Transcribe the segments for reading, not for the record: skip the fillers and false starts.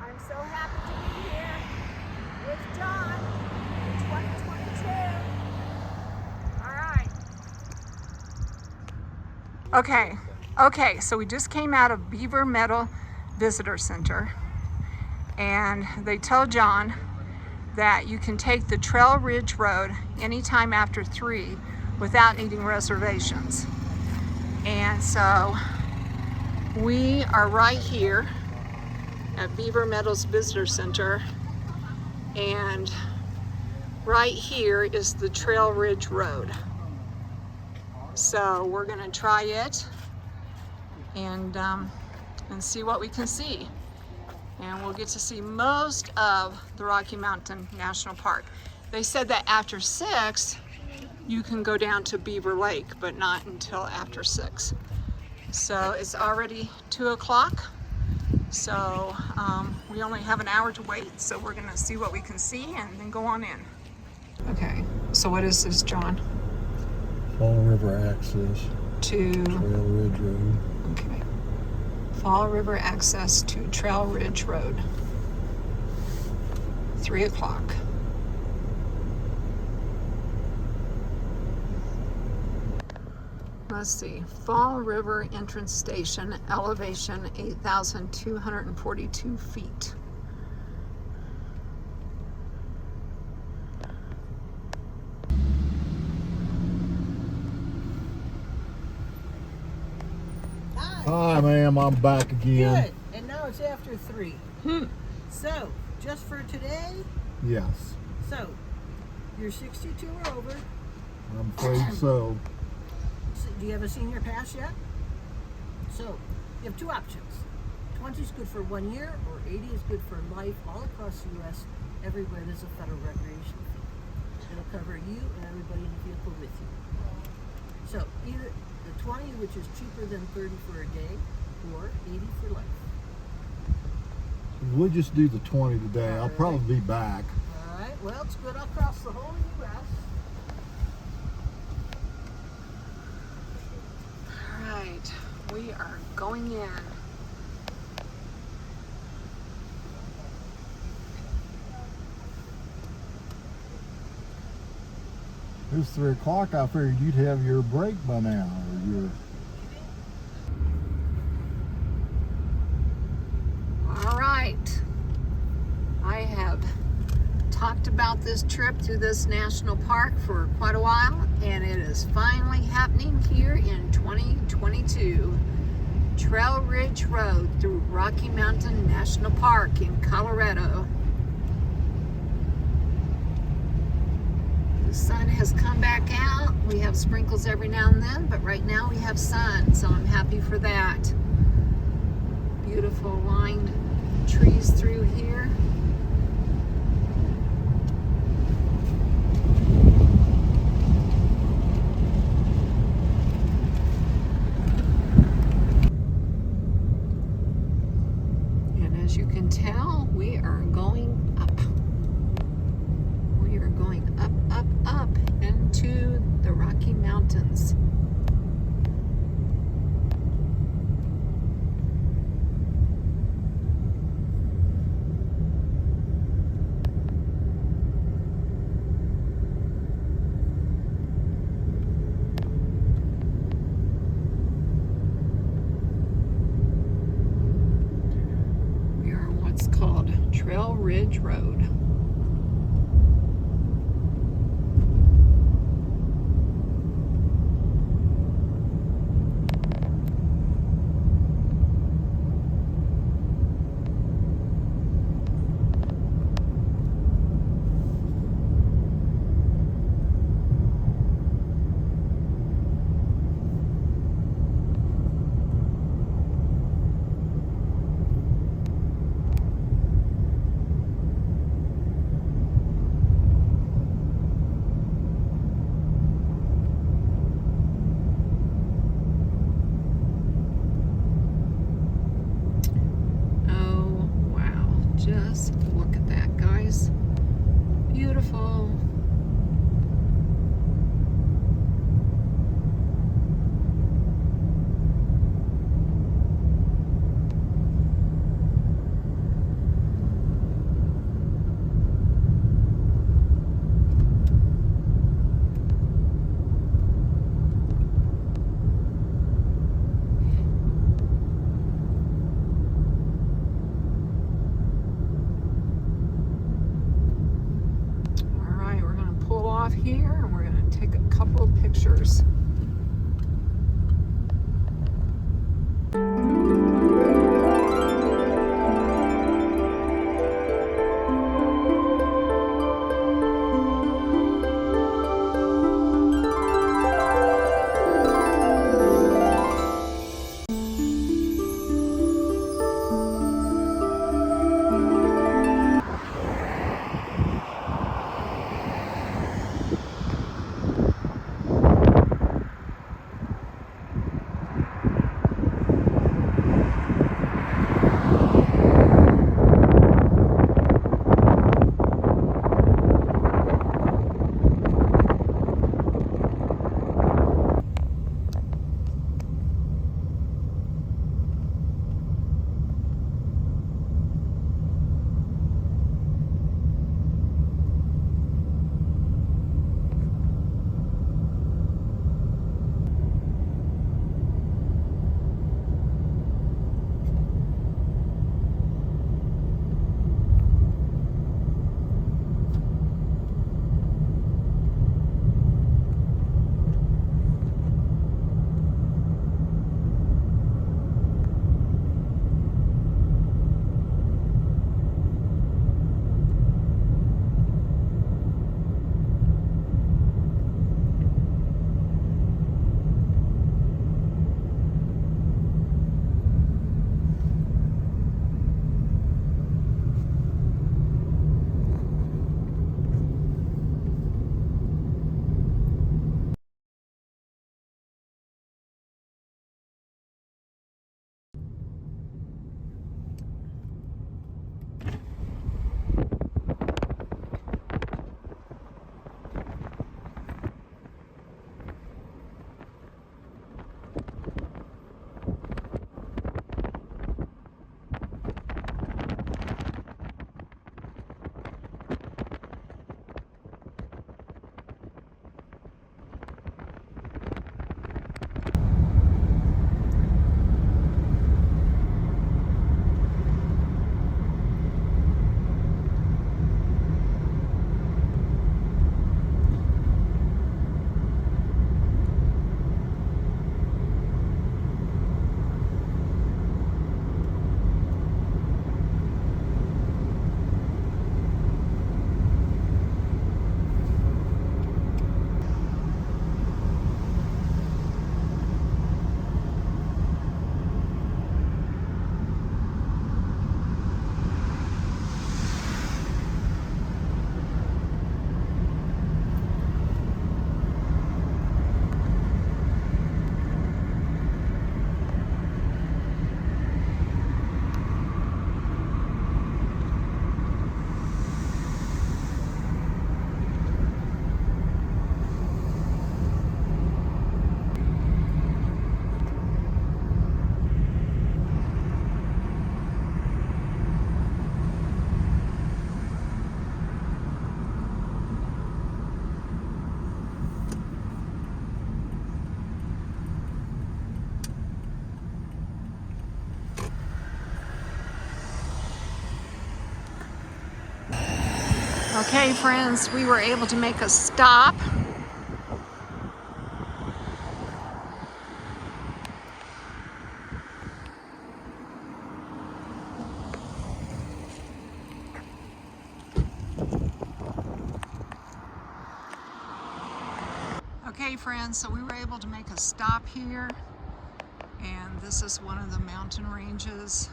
I'm so happy to be here with John in 2022. All right. Okay, so we just came out of Beaver Meadow Visitor Center, and they tell John that you can take the Trail Ridge Road anytime after 3 without needing reservations. And so we are right here at Beaver Meadows Visitor Center, and right here is the Trail Ridge Road. So we're gonna try it and see what we can see. And we'll get to see most of the Rocky Mountain National Park. They said that after 6, you can go down to Beaver Lake, but not until after 6. So it's already 2 o'clock. So we only have an hour to wait. So we're gonna see what we can see and then go on in. Okay, so what is this, John? Fall River access To Trail Ridge Road. Okay. Fall River access to Trail Ridge Road. 3 o'clock. Let's see. Fall River Entrance Station, elevation 8,242 feet. Hi, ma'am. I'm back again. Good. And now it's after 3. So, just for today, Yes, so you're 62 or over. I'm afraid so. Do you have a senior pass yet? So, you have 2 options. 20 is good for 1 year, or 80 is good for life all across the U.S. Everywhere there's a federal recreation fee. It'll cover you and everybody in the vehicle with you. So, either the 20, which is cheaper than 30 for a day, or 80 for life. We'll just do the 20 today. I'll probably be back. All right, well, it's good across the whole U.S. All right, we are going in. It was 3 o'clock. I figured you'd have your break by now. Or your... All right. I have talked about this trip through this national park for quite a while, and it is finally happening here in 2022. Trail Ridge Road through Rocky Mountain National Park in Colorado. The sun has come back out. We have sprinkles every now and then, but right now we have sun, so I'm happy for that. Beautiful lined trees through here. And as you can tell, we are going up. We are going up, up, up into the Rocky Mountains. We are on what's called Trail Ridge Road. Oh, wow. Just look at that, guys. Beautiful. pictures. Okay, friends, we were able to make a stop. Okay, friends, so we were able to make a stop here, and this is one of the mountain ranges,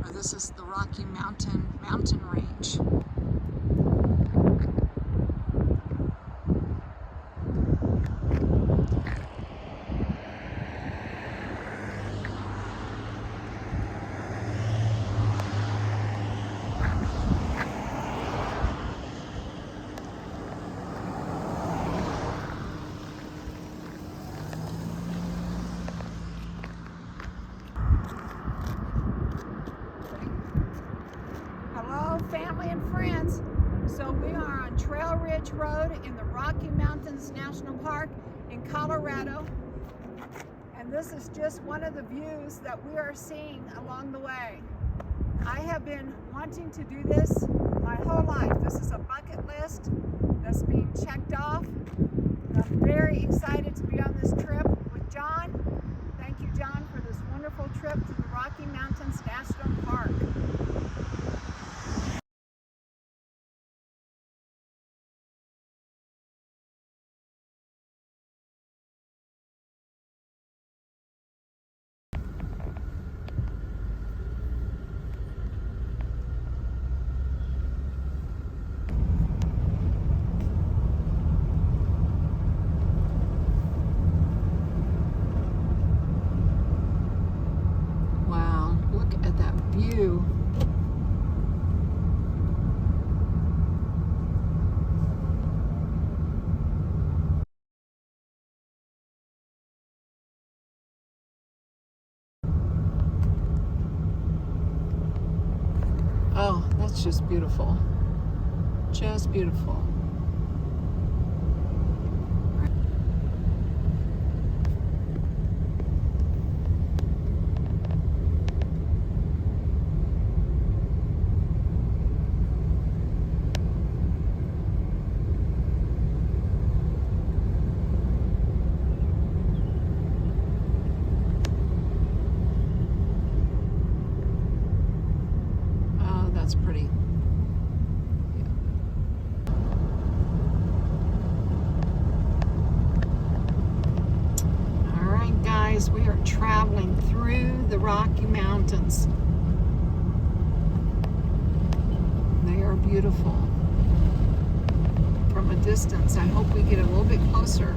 or this is the Rocky Mountain range. Hello, family and friends. So we are on Trail Ridge Road in the Rocky Mountains National Park in Colorado. And this is just one of the views that we are seeing along the way. I have been wanting to do this my whole life. This is a bucket list that's being checked off. I'm very excited to be on this trip with John. Thank you, John, for this wonderful trip to the Rocky Mountains National Park. Wow, look at that view. Oh, that's just beautiful. Just beautiful. Oh, that's pretty. All right, guys, we are traveling through the Rocky Mountains. They are beautiful. From a distance, I hope we get a little bit closer.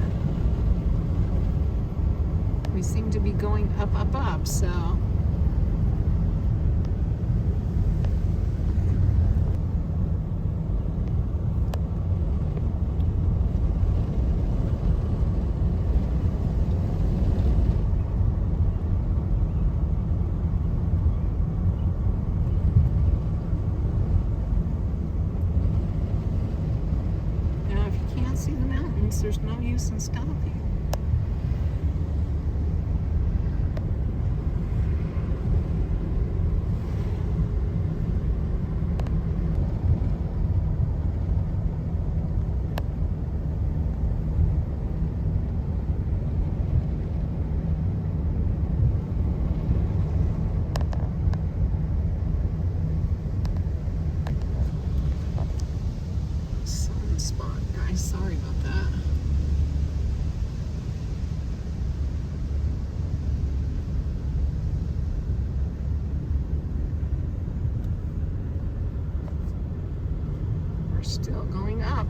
We seem to be going up, up, up, so. Now, if you can't see the mountains, there's no use in stopping. Sunspot, guys, sorry about that. We're still going up.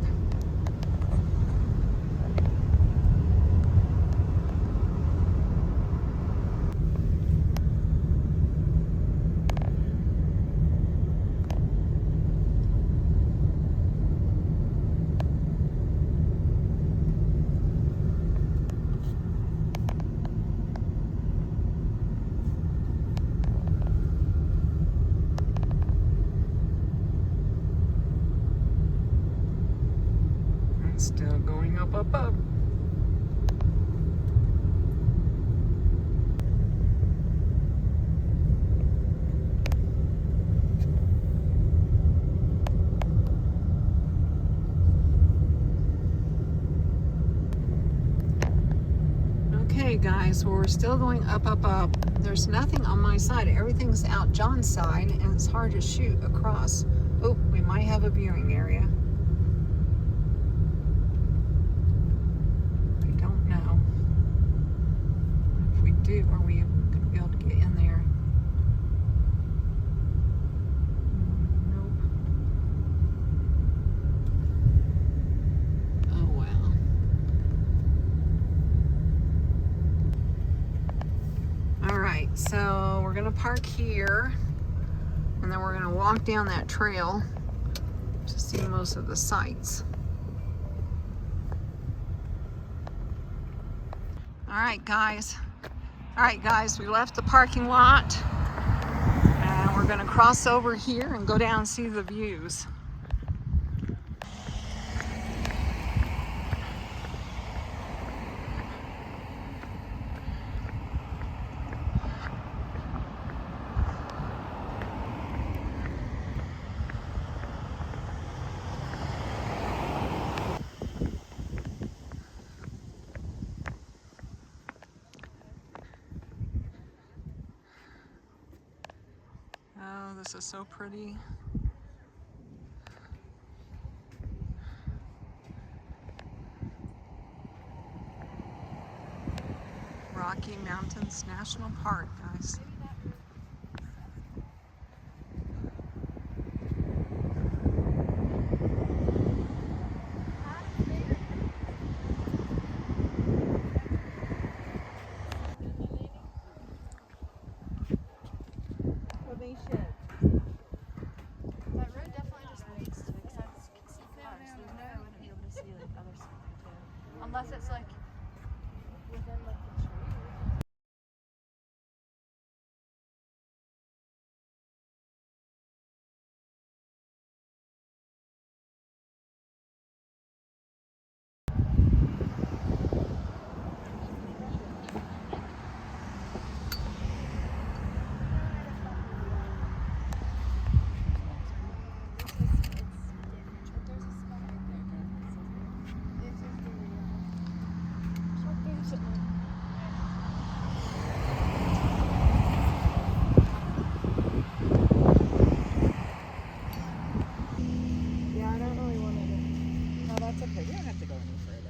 And still going up, up, up. Okay, guys, well, we're still going up, up, up. There's nothing on my side. Everything's out John's side, and it's hard to shoot across. Oh, we might have a viewing area. I don't know. If we do, are we going to be able to get in there? Nope. Oh, well. All right, so we're gonna park here, and then we're gonna walk down that trail to see most of the sights. All right, guys, we left the parking lot, and we're gonna cross over here and go down and see the views. Oh, this is so pretty. Rocky Mountains National Park, guys. That road definitely just needs to accept some cars. There's no way I wouldn't be able to see like other stuff too. Unless it's like within like the tree. Yeah, I don't really want to. No, that's okay. We don't have to go any further.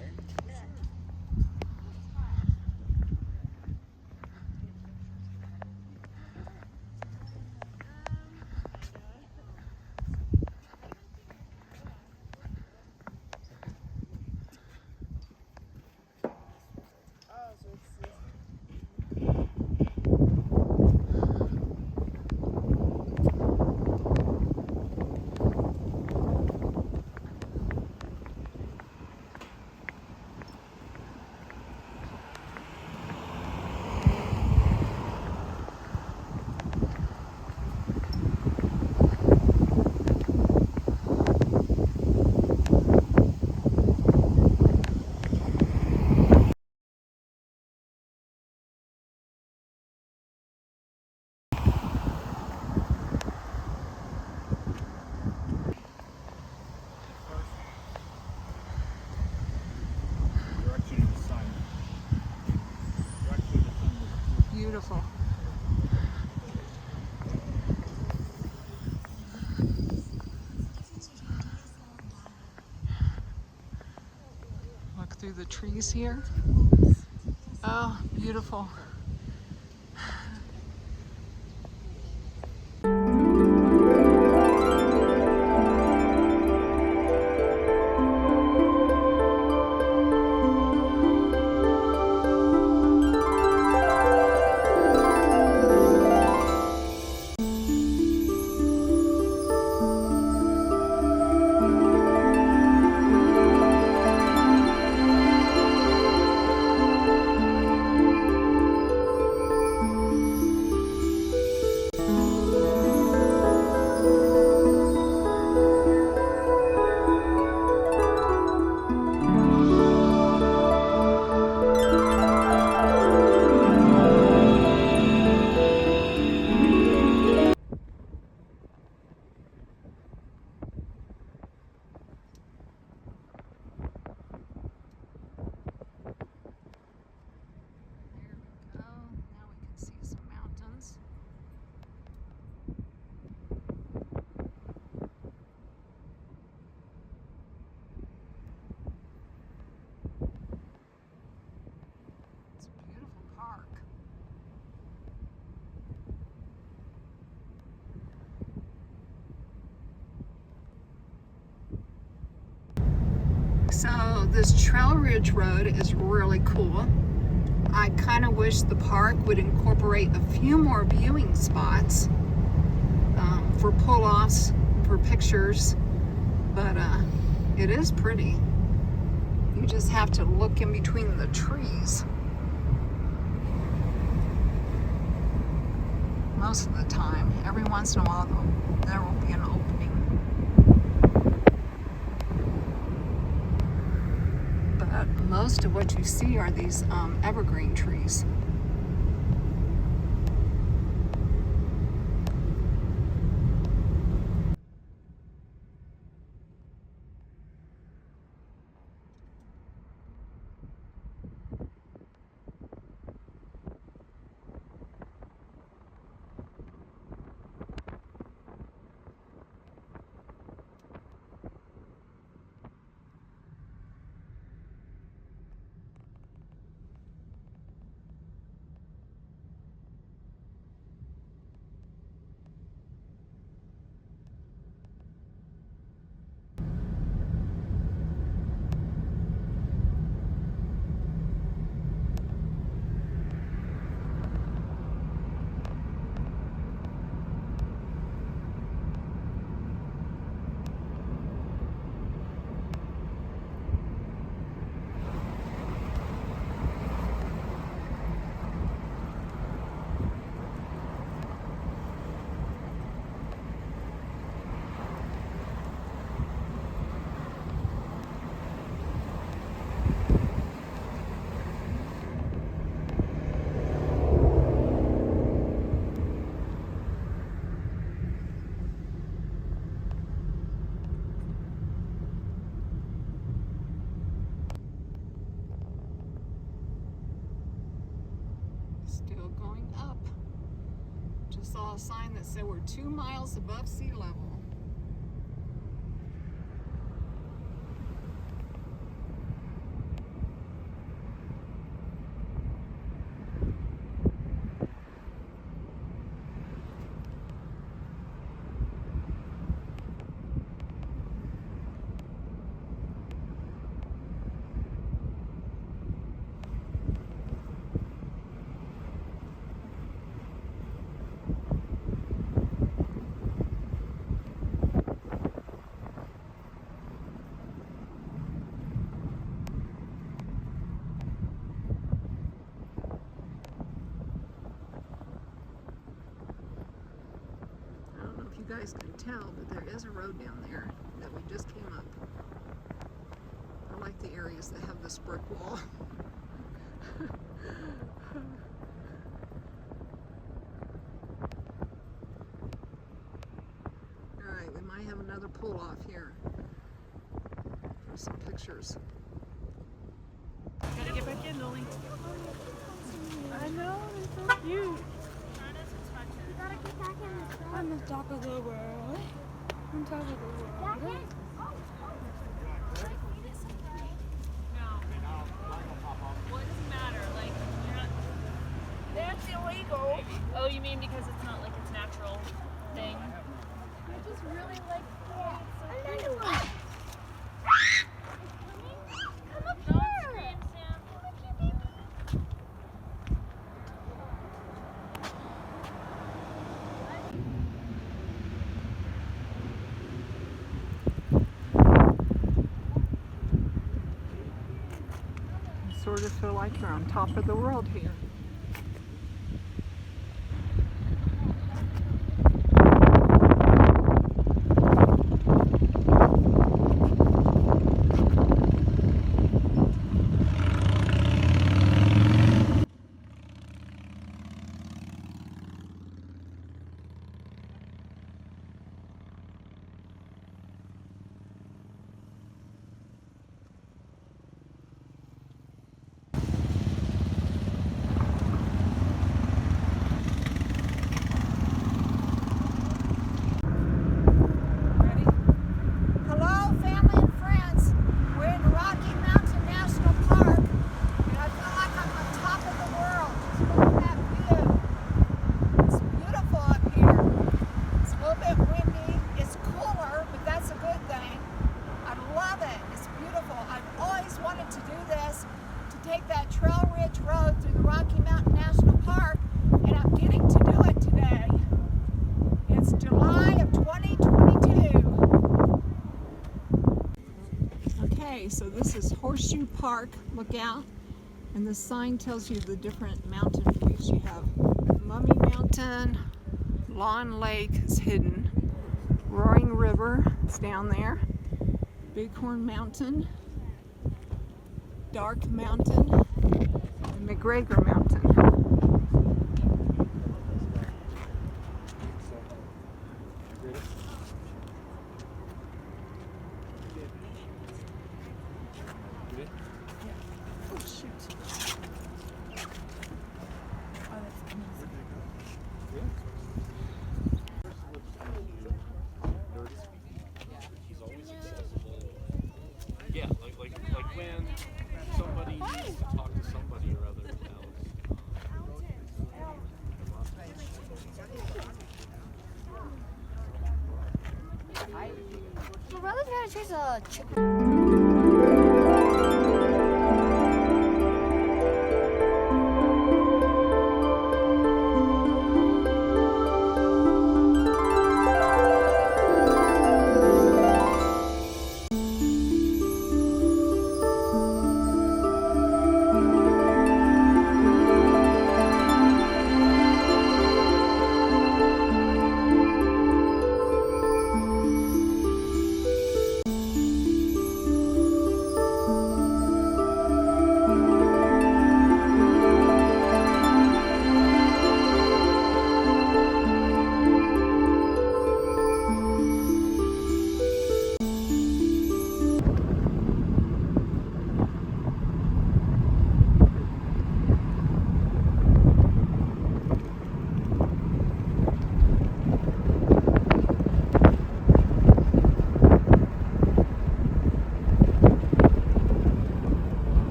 Direction of the sun. Direction of the sun. Beautiful. Look through the trees here. Oh, beautiful. There we go. Now we can see some mountains. It's a beautiful park. So this Trail Ridge Road is really cool. I kind of wish the park would incorporate a few more viewing spots for pull-offs, for pictures, but it is pretty. You just have to look in between the trees. Most of the time. Every once in a while, though, there will be an opening. But most of what you see are these evergreen trees. saw a sign that said we're 2 miles above sea level. I don't know if you guys can tell, but there is a road down there that we just came up. I like the areas that have this brick wall. Alright, we might have another pull off here for some pictures. Gotta get back in, Lily. I know, it's so cute. You gotta get back in the car. On the top of the world. On top of the world. Well, it doesn't matter. Like, you're not. That's illegal. Oh, you mean because it's not like its natural thing? I just really like it. It's so cute. Come up Don't here. scream, Sam. Come up here, baby. You sort of feel like you're on top of the world here. Hello, family and friends. We're in Rocky Mountain National Park, and I feel like I'm on top of the world. Just look at that view. It's beautiful up here. It's a little bit windy. It's cooler, but that's a good thing. I love it. It's beautiful. I've always wanted to do this, to take that Trail Ridge Road through the Rocky Mountain National Park, and I'm getting to do it today. It's July of 2022. Okay, so this is Horseshoe Park. Look out. And the sign tells you the different mountain views. You have Mummy Mountain, Lawn Lake is hidden, Roaring River is down there, Bighorn Mountain, Dark Mountain, and McGregor Mountain. Oh, shoot. Yeah, like when somebody needs to talk to somebody or other else. My brother's gonna chase a chicken.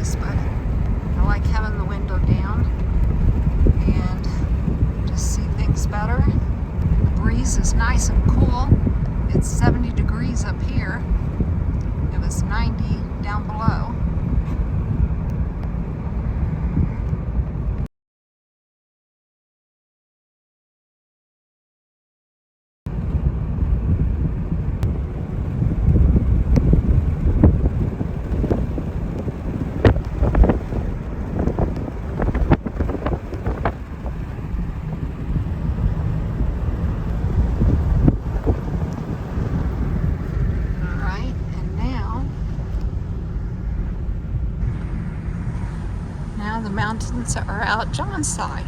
nice, but I like having the window down and just see things better. The breeze is nice and cool. It's 70 degrees up here. It was 90 down below. The mountains are out John's side.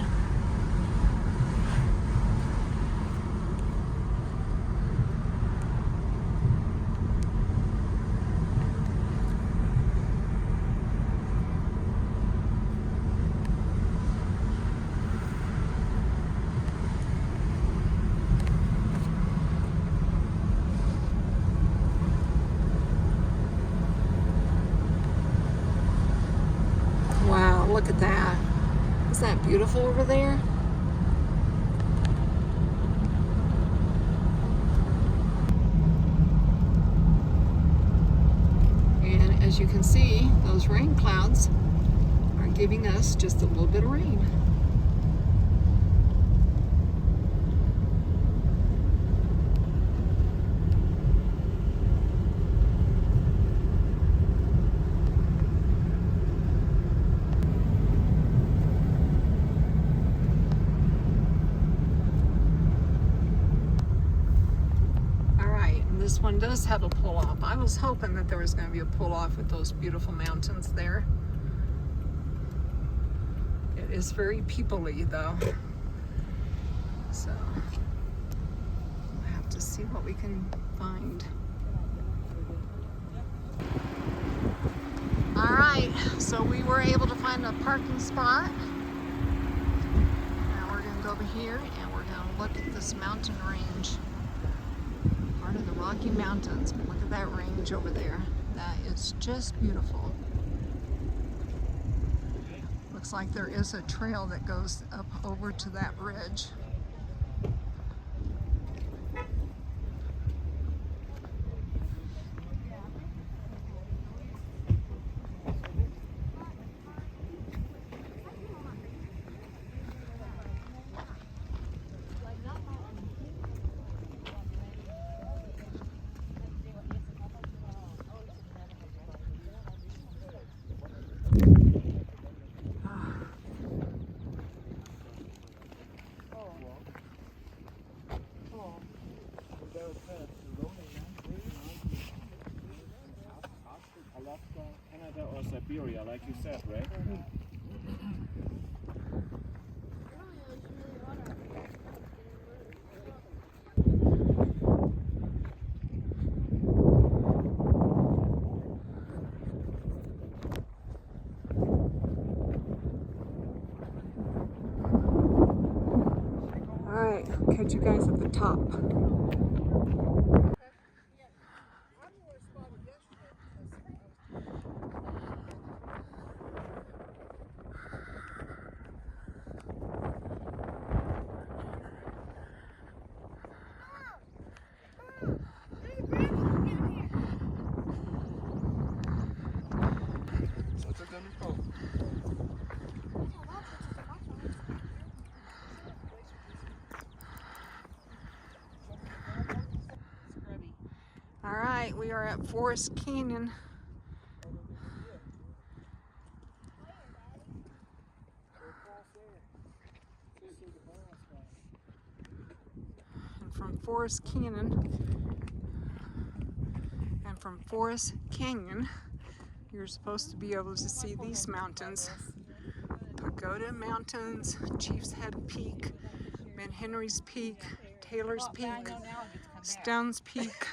Wow, look at that. Isn't that beautiful over there? And as you can see, those rain clouds are giving us just a little bit of rain. This one does have a pull-off. I was hoping that there was going to be a pull-off with those beautiful mountains there. It is very people-y though. So we'll have to see what we can find. Alright, so we were able to find a parking spot. Now we're going to go over here and we're going to look at this mountain range. Part of the Rocky Mountains. Look at that range over there. That is just beautiful. Looks like there is a trail that goes up over to that ridge. Alaska, Canada, or Siberia, like you said, right? All right, I'll catch you guys at the top. All right, we are at Forest Canyon. And from Forest Canyon, you're supposed to be able to see these mountains. Pagoda Mountains, Chief's Head Peak, McHenry's Peak, Taylor's Peak, Stones Peak,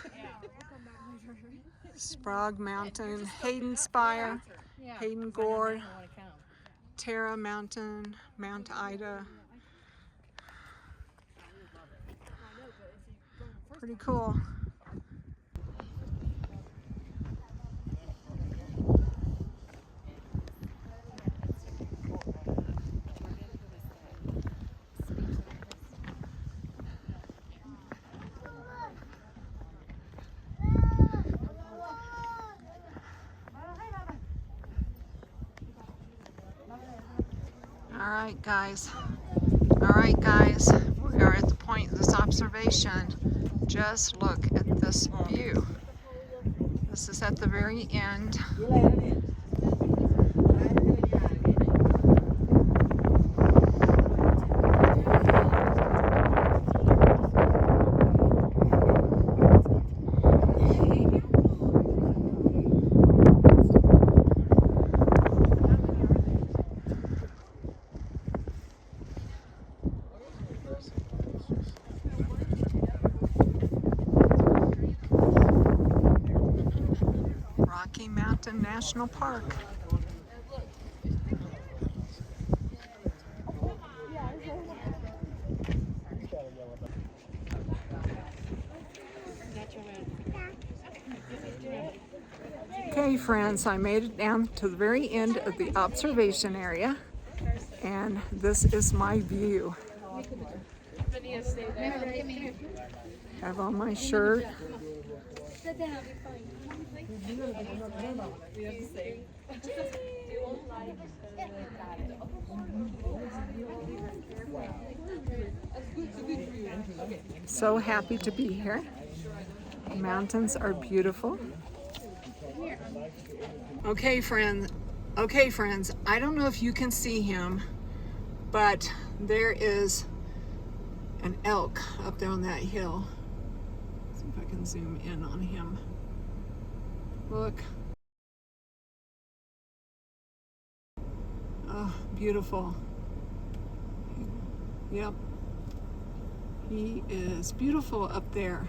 Sprague Mountain, Hayden Spire, Hayden Gore, Terra Mountain, Mount Ida. Pretty cool. All right, guys. All right, guys. We are at the point of this observation. Just look at this view. This is at the very end. Rocky Mountain National Park. Okay, friends, I made it down to the very end of the observation area, and this is my view. Have on my shirt. So happy to be here. The mountains are beautiful. Okay, friends. I don't know if you can see him, but there is an elk up there on that hill. Let's see if I can zoom in on him. Look. Oh, beautiful. Yep. He is beautiful up there.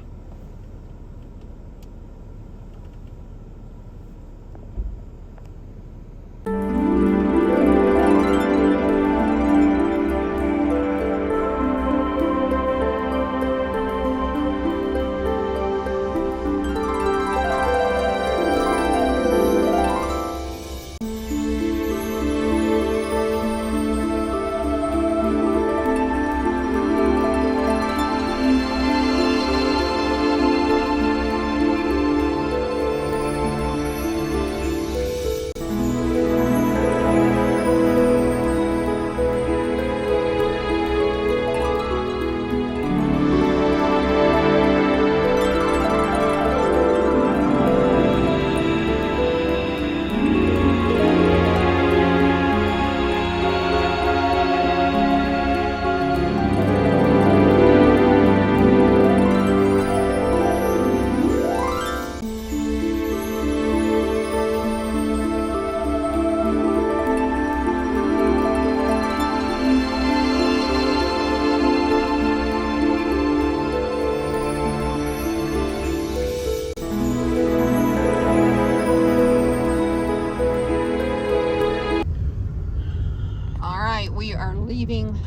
We are leaving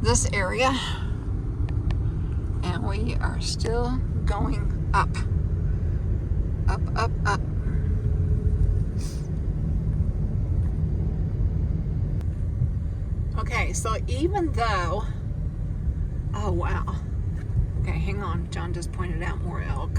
this area and we are still going up. Up. Okay, so even though, oh wow. Okay, hang on. John just pointed out more elk.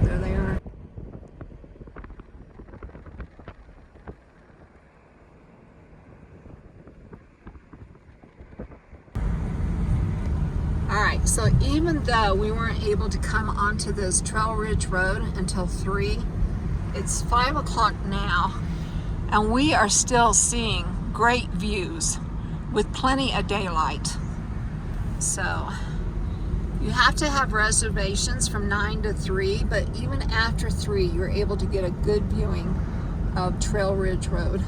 There they are. Alright, so even though we weren't able to come onto this Trail Ridge Road until 3, it's 5 o'clock now, and we are still seeing great views with plenty of daylight. So you have to have reservations from 9 to 3, but even after 3, you're able to get a good viewing of Trail Ridge Road.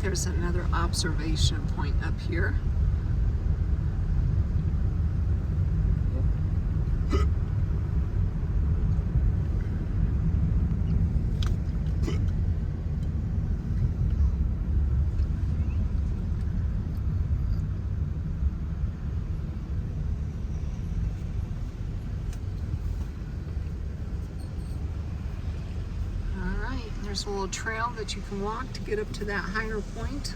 there's another observation point up here. There's a little trail that you can walk to get up to that higher point.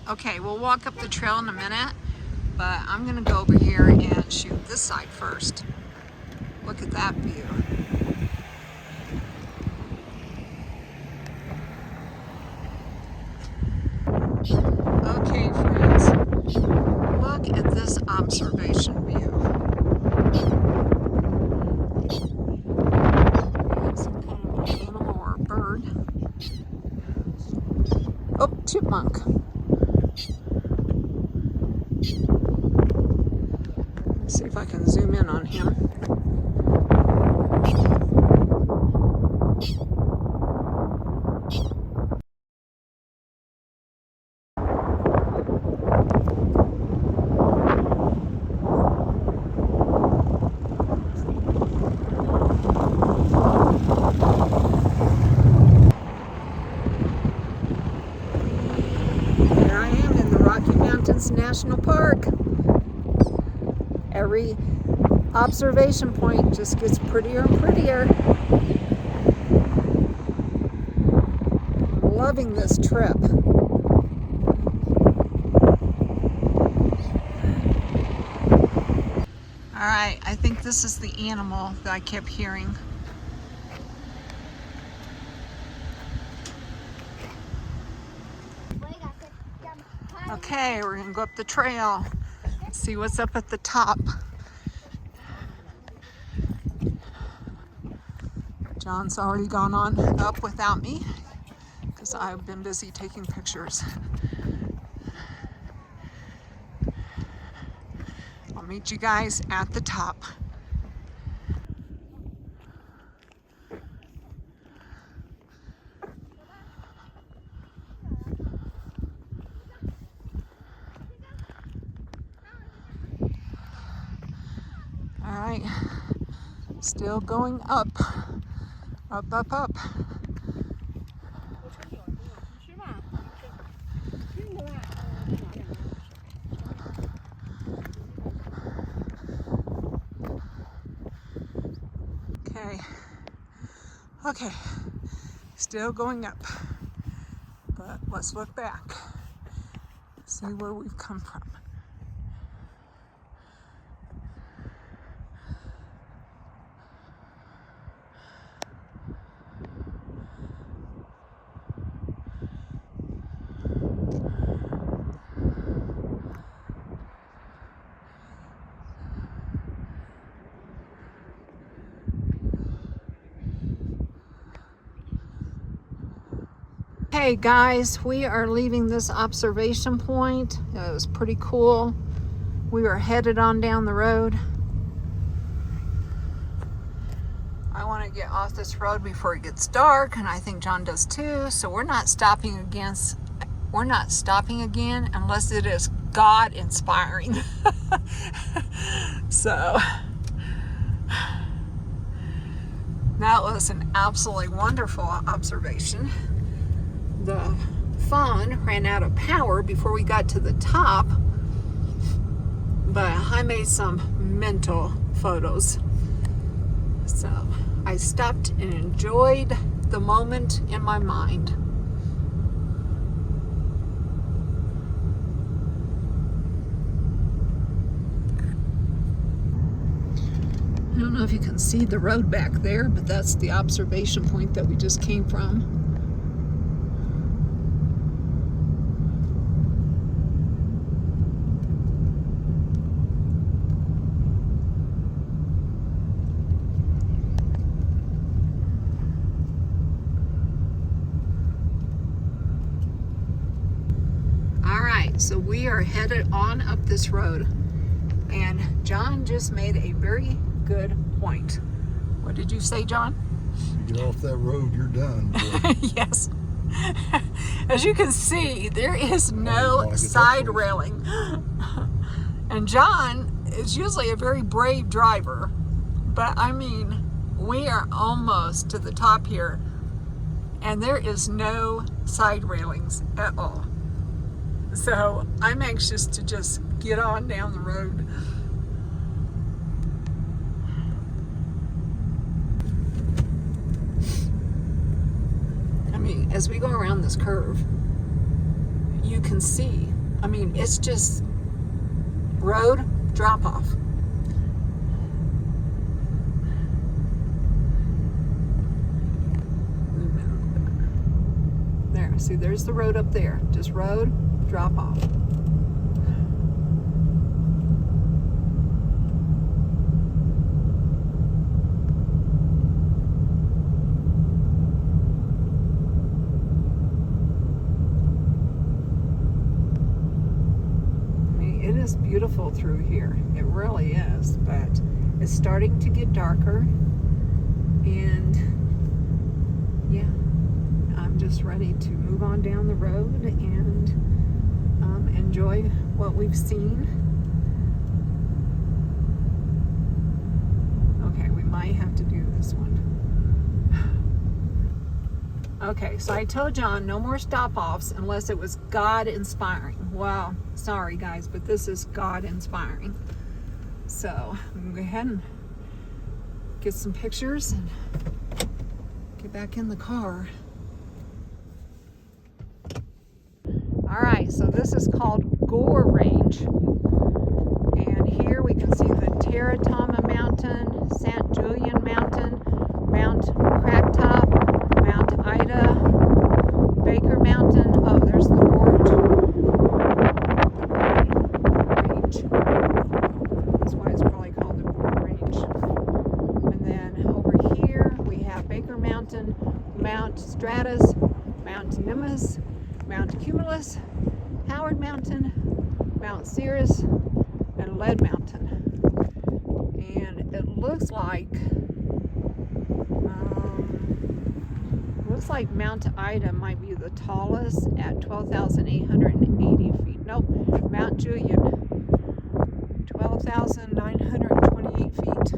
Okay, we'll walk up the trail in a minute, but I'm gonna go over here and shoot this side first. Look at that view. Okay, friends, look at this observation view. Oh, chipmunk. Let's see if I can zoom in on him. National Park. Every observation point just gets prettier and prettier. I'm loving this trip. All right, I think this is the animal that I kept hearing. Okay, we're gonna go up the trail, see what's up at the top. John's already gone on up without me because I've been busy taking pictures. I'll meet you guys at the top. All right, still going up, up. Okay, still going up, but let's look back, see where we've come from. Hey guys, we are leaving this observation point. It was pretty cool. We were headed on down the road. I want to get off this road before it gets dark, and I think John does too. So we're not stopping again unless it is God inspiring. So that was an absolutely wonderful observation. The phone ran out of power before we got to the top, but I made some mental photos. So I stopped and enjoyed the moment in my mind. I don't know if you can see the road back there, but that's the observation point that we just came from. So we are headed on up this road, and John just made a very good point. What did you say, John? You get off that road, you're done. Boy. Yes. As you can see, there is Oh, no I get that side close. railing. And John is usually a very brave driver, but I mean, we are almost to the top here, and there is no side railings at all. So I'm anxious to just get on down the road. I mean, as we go around this curve, you can see, I mean, it's just road drop off. There, see, there's the road up there. Just road drop off. It is beautiful through here. It really is, but it's starting to get darker, and yeah, I'm just ready to move on down the road and enjoy what we've seen. Okay, we might have to do this one. Okay, so I told John no more stop-offs unless it was God-inspiring. Well, sorry guys, but this is God-inspiring. So I'm gonna go ahead and get some pictures and get back in the car. All right, so this is called Gore Range. And here we can see the Teratoma Mountain, St. Julian Mountain, Mount Cracktop, Mount Ida, Baker Mountain. Oh, there's the gorge. Range. That's why it's probably called the Gore Range. And then over here we have Baker Mountain, Mount Stratus, Mount Nimbus, Mount Cumulus, Howard Mountain, Mount Cirrus, and Lead Mountain. And it looks like Mount Ida might be the tallest at 12,880 feet. Nope, Mount Julian, 12,928 feet.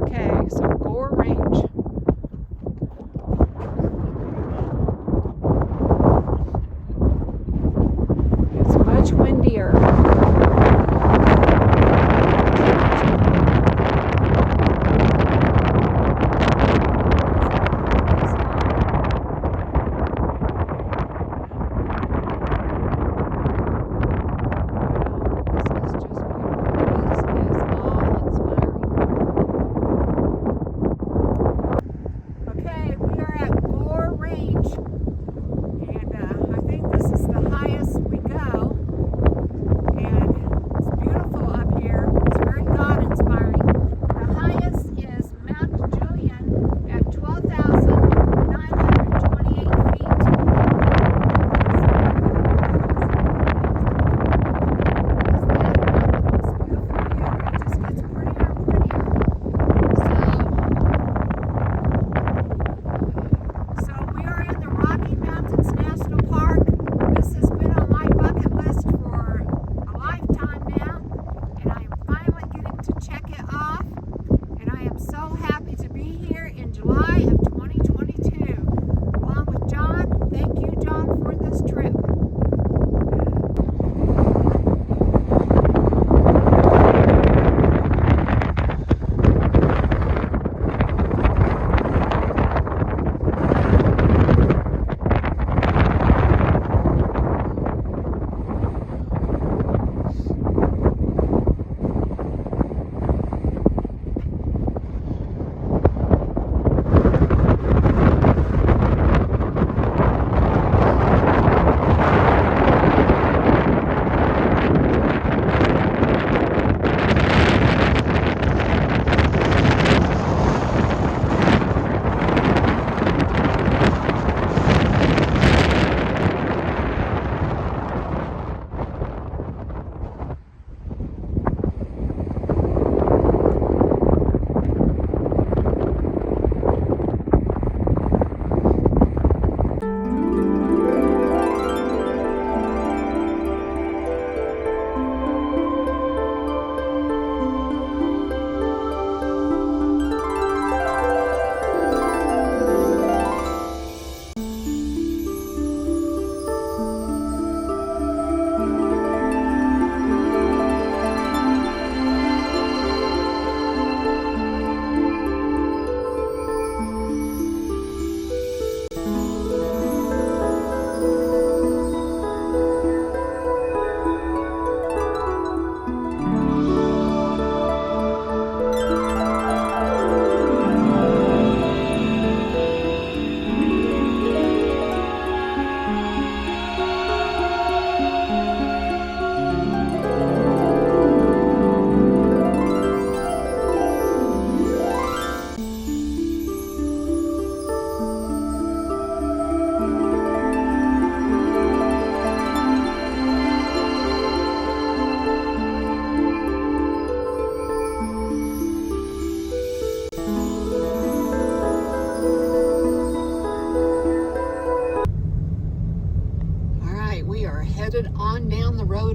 Okay, so Gore Range. It's much windier.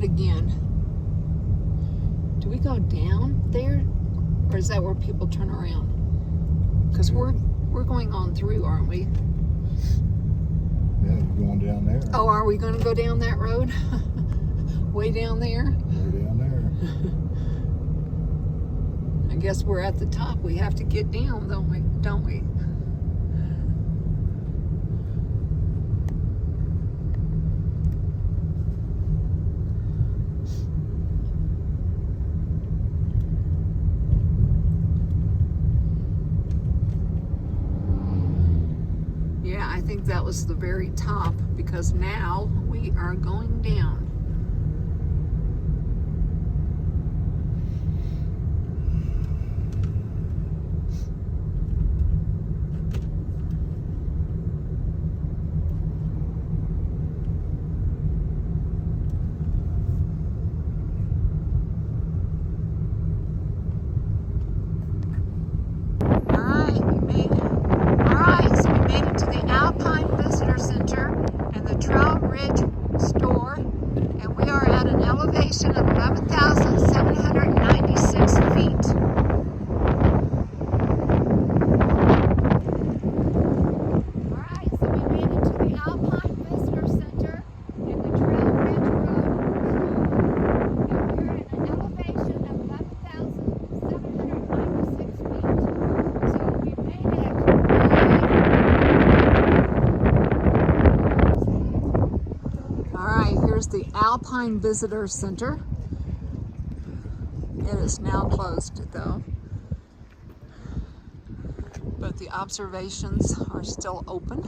again. Do we go down there? Or is that where people turn around? Because we're going on through, aren't we? Yeah, you're going down there. Oh, are we going to go down that road? Way down there? Way down there. I guess we're at the top. We have to get down, don't we? Yeah, I think that was the very top because now we are going down. So we made it to the Alpine Visitor Center and the Trail Ridge store, and we are at an elevation of 11,796 feet. Alright, so we made it to the Alpine Visitor Center and the Trail Ridge Road, and we're at an elevation of 11,796 feet. So we made it. Here's the Alpine Visitor Center. It is now closed though, but the observations are still open.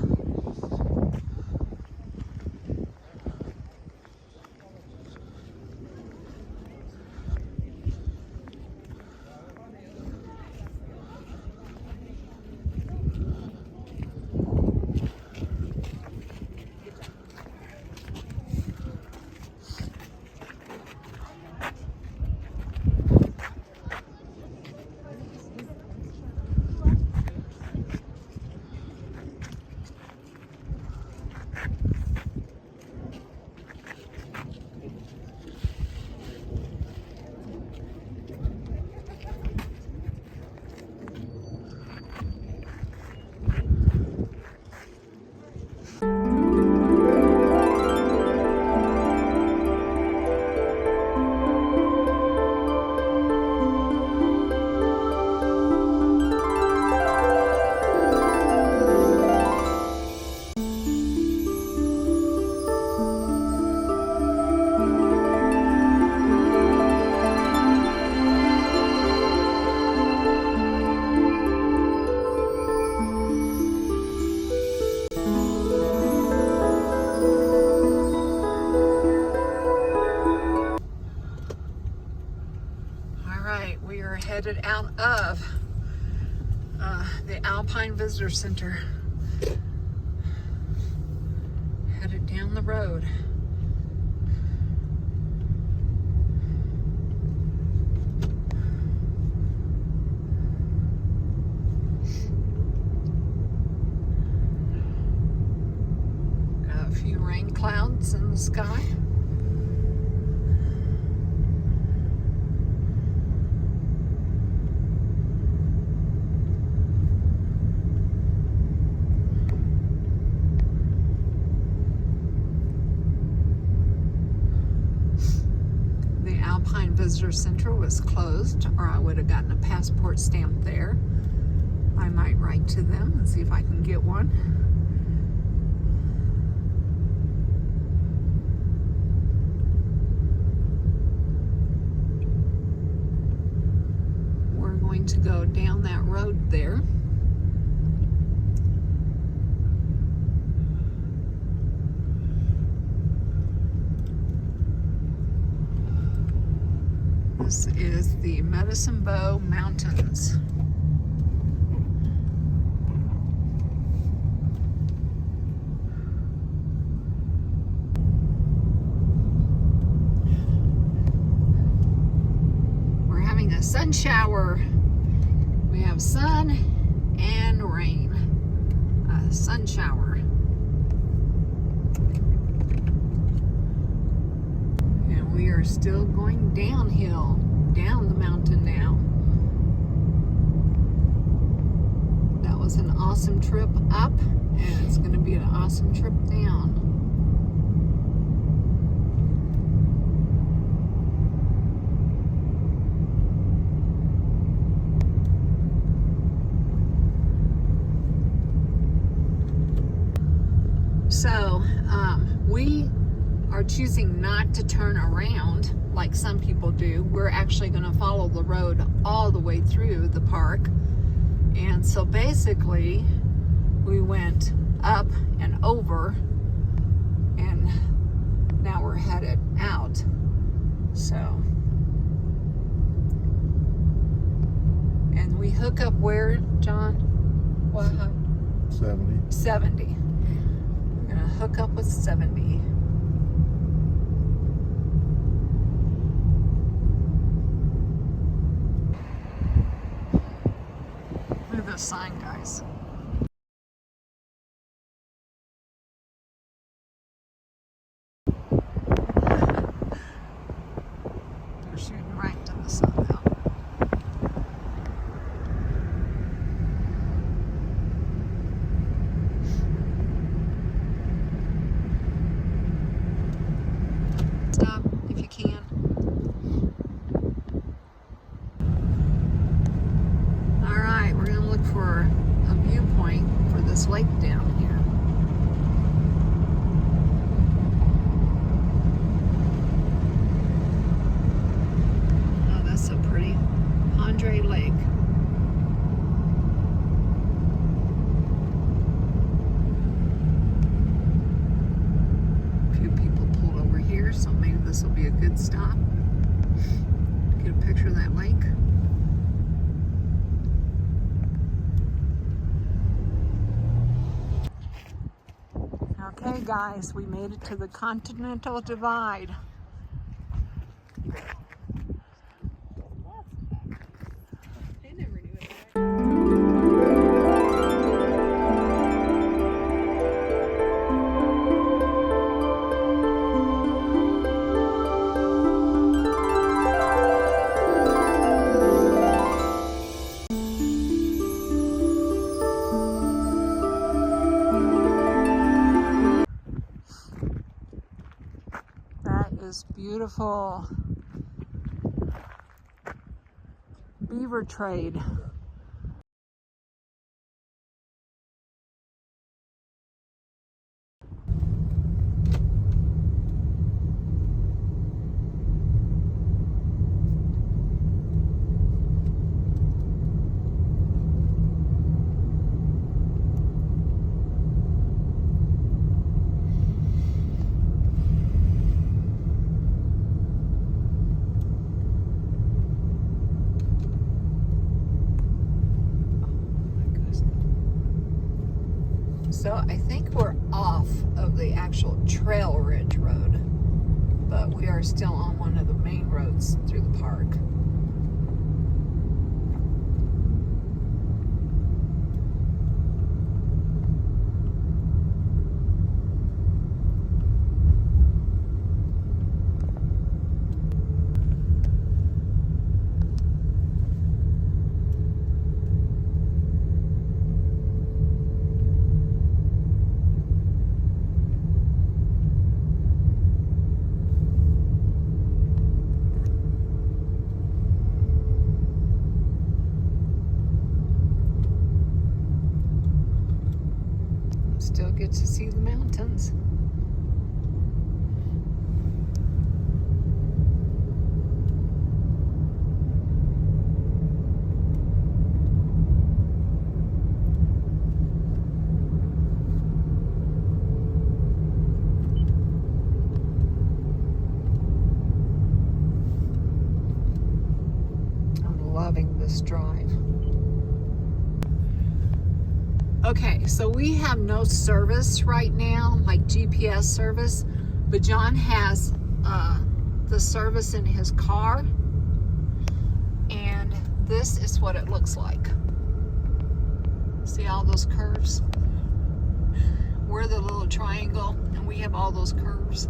We are headed out of the Alpine Visitor Center. Headed down the road. Got a few rain clouds in the sky. Alpine Visitor Center was closed, or I would have gotten a passport stamp there. I might write to them and see if I can get one. We're going to go down that road there. This is the Medicine Bow Mountains. We're having a sun shower. We have sun and rain. A sun shower. And we are still going downhill, down the mountain now. That was an awesome trip up, and it's going to be an awesome trip down. So, we are choosing not to turn around like some people do. We're actually going to follow the road all the way through the park. And so basically, we went up and over, and now we're headed out. So, and we hook up where, John? What? 70. 70. We're gonna hook up with 70. Look at this sign, guys. They're shooting right into the sun now. Stop if you can. All right, we're gonna look for a viewpoint for this lake down here. Oh, that's so pretty. Andre Lake. A few people pulled over here, so maybe this will be a good stop. Get a picture of that lake. Okay, guys, we made it to the Continental Divide. That is beautiful. Beaver trade. So I think we're off of the actual Trail Ridge Road, but we are still on one of the main roads through the park. Still get to see the mountains. I'm loving this drive. Okay, so we have no service right now, like GPS service, but John has the service in his car, and this is what it looks like. See all those curves? We're the little triangle, and we have all those curves.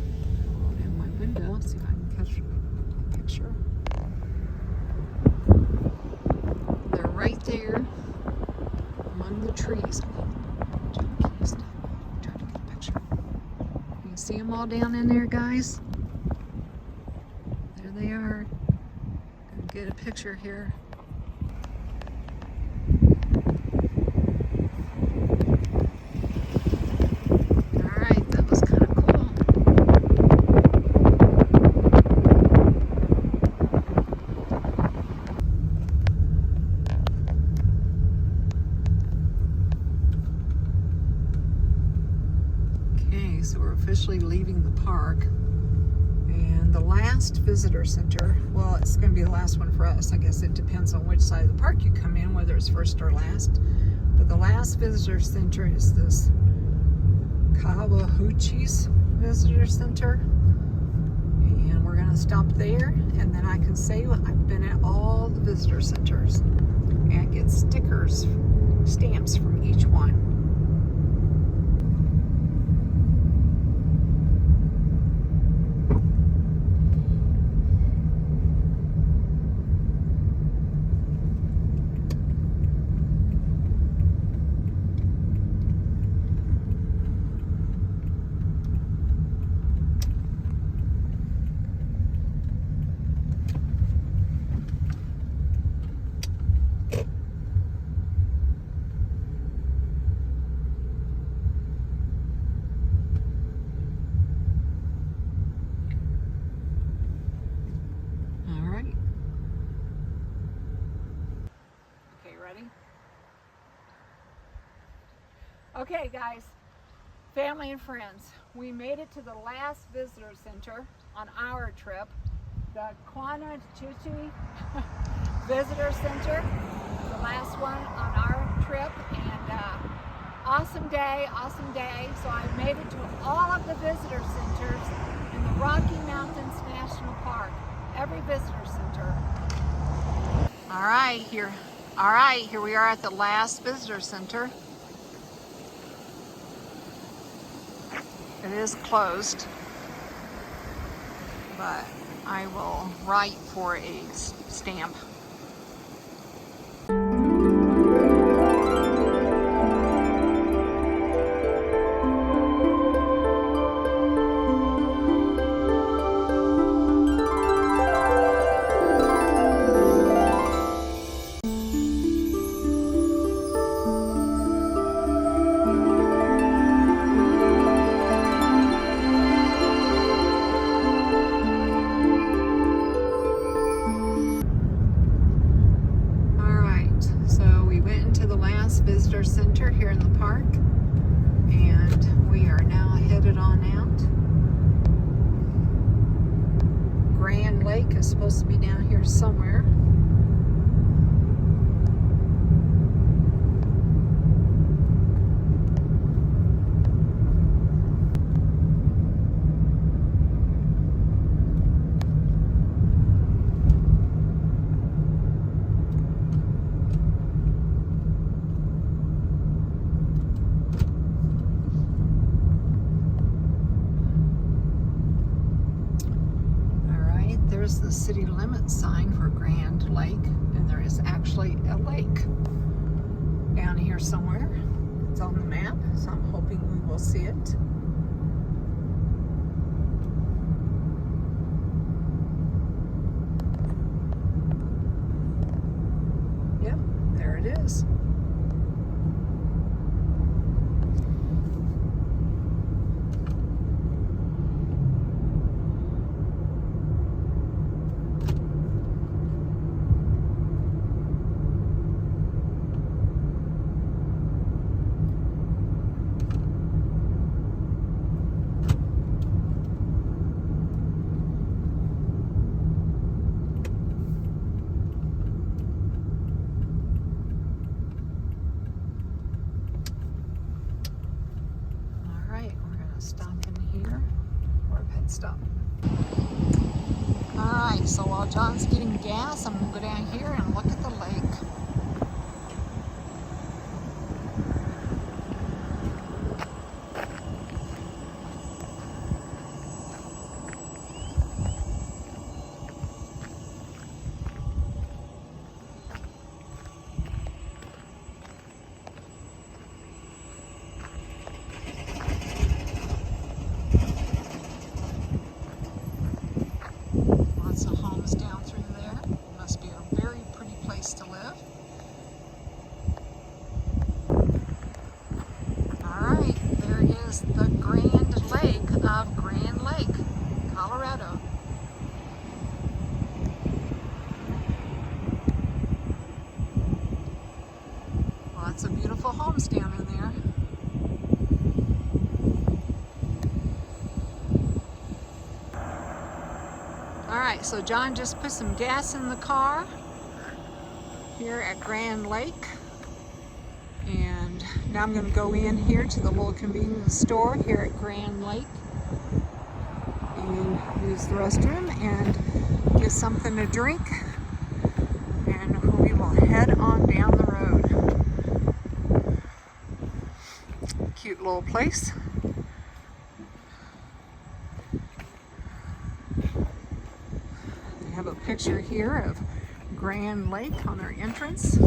I'll see if I can catch a picture. They're right there among the trees. Junkies. Trying to get a picture. You see them all down in there, guys? There they are. Gonna get a picture here. Alright, that was kind of cool. Okay, so we're officially leaving the park. And the last visitor center, well, it's going to be the last one for us. I guess it depends on which side of the park you come in, whether it's first or last. But the last visitor center is this Kawahuchi's Visitor Center. And we're going to stop there, and then I can say I've been at all the visitor centers and get stickers, stamps from each one. Okay guys, family and friends, we made it to the last visitor center on our trip, the Kawahuchi Visitor Center, the last one on our trip, and awesome day. So I made it to all of the visitor centers in the Rocky Mountains National Park, every visitor center. All right, here we are at the last visitor center. It is closed, but I will write for a stamp. Visitor Center here in the park, and we are now headed on out. Grand Lake is supposed to be down here somewhere. There's the city limit sign for Grand Lake, and there is actually a lake down here somewhere. It's on the map, so I'm hoping we will see it. Yep, there it is. Stop in here, or a pit stop. Alright, so while John's getting gas, I'm going to go down here and look at the lake. Lots of beautiful homes down in there. All right, so John just put some gas in the car here at Grand Lake. And now I'm going to go in here to the little convenience store here at Grand Lake and use the restroom and get something to drink. And we will head on down the road. Cute little place. They have a picture here of Grand Lake on their entrance.